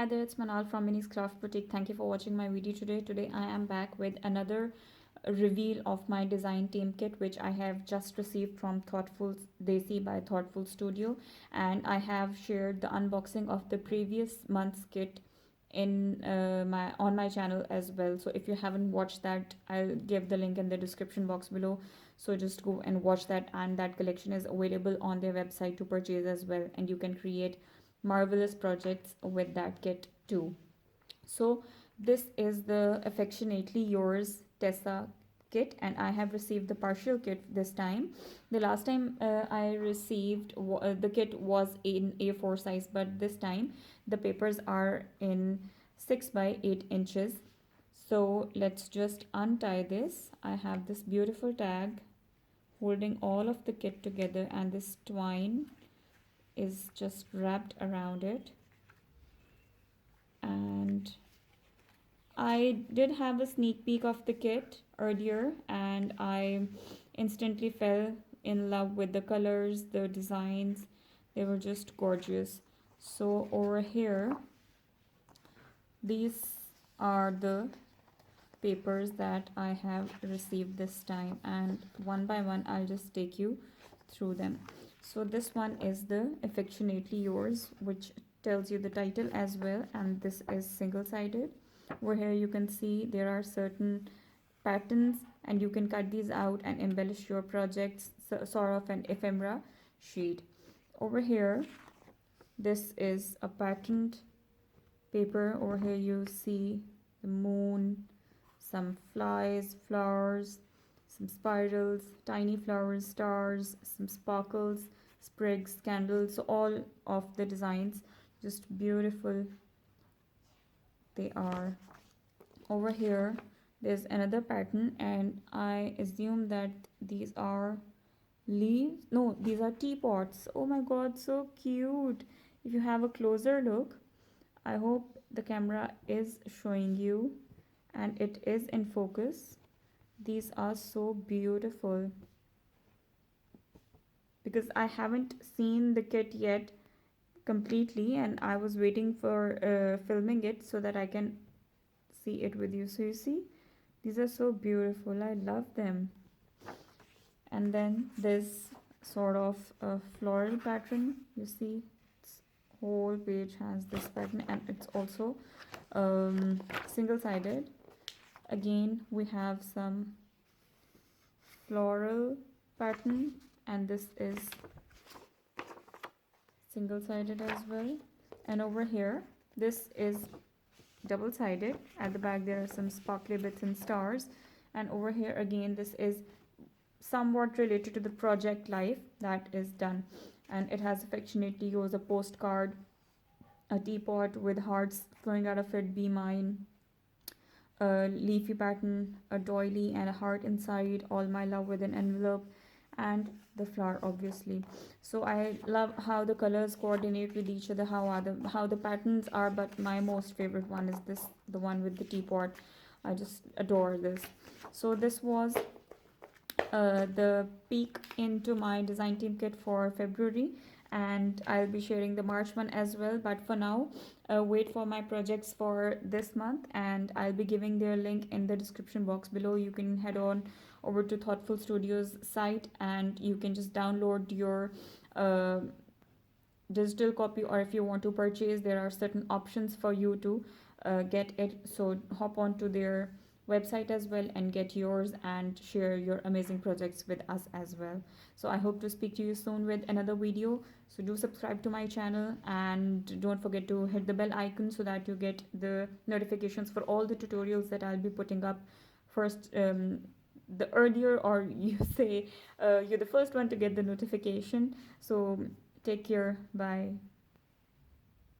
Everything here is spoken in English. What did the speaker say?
Hi there, it's Manal from Minnie's Craft Boutique. Thank you for watching my video today. Today I am back with another reveal of my design team kit, which I have just received from Thoughtful Desi by Thoughtful Studio, and I have shared the unboxing of the previous month's kit in my on my channel as well. So if you haven't watched that, I'll give the link in the description box below, so just go and watch that. And that collection is available on their website to purchase as well, and you can create marvelous projects with that kit too. So this is the Affectionately Yours Tessa kit, and I have received the partial kit this time. The last time I received the kit was in A4 size, but this time the papers are in 6 by 8 inches. So let's just untie this. I have this beautiful tag holding all of the kit together, and this twine is just wrapped around it. And I did have a sneak peek of the kit earlier, and I instantly fell in love with the colors, the designs. They were just gorgeous. So over here, these are the papers that I have received this time, and one by one I'll just take you through them. So this one is the Affectionately Yours, which tells you the title as well, and this is single-sided. Over here you can see there are certain patterns, and you can cut these out and embellish your projects, sort of an ephemera sheet. Over here, this is a patterned paper. Over here you see the moon, some flies, flowers, some spirals, tiny flowers, stars, some sparkles, sprigs, candles. So all of the designs just beautiful they are. Over here there's another pattern, and I assume that these are leaves. No, these are teapots. Oh my god, so cute. If you have a closer look, I hope the camera is showing you and it is in focus. These are so beautiful because I haven't seen the kit yet completely, and I was waiting for filming it so that I can see it with you. So you see, these are so beautiful. I love them. And then this sort of a floral pattern. You see, this whole page has this pattern, and it's also single-sided. Again, we have some floral pattern, and this is single-sided as well. And over here, this is double-sided. At the back there are some sparkly bits and stars, and over here again this is somewhat related to the project life that is done, and it has Affectionately Yours, a postcard, a teapot with hearts flowing out of it, be mine, a leafy pattern, a doily and a heart inside, all my love with an envelope, and the flower obviously. So I love how the colors coordinate with each other, how the patterns are, but my most favorite one is this, the one with the teapot. I just adore this. So this was the peek into my design team kit for February, and I'll be sharing the March one as well. But for now, wait for my projects for this month, and I'll be giving their link in the description box below. You can head on over to Thoughtful Studios site, and you can just download your digital copy, or if you want to purchase, there are certain options for you to get it. So hop on to their website as well and get yours and share your amazing projects with us as well. So I hope to speak to you soon with another video. So do subscribe to my channel, and don't forget to hit the bell icon so that you get the notifications for all the tutorials that I'll be putting up first, the earlier, or you say you're the first one to get the notification. So take care. Bye.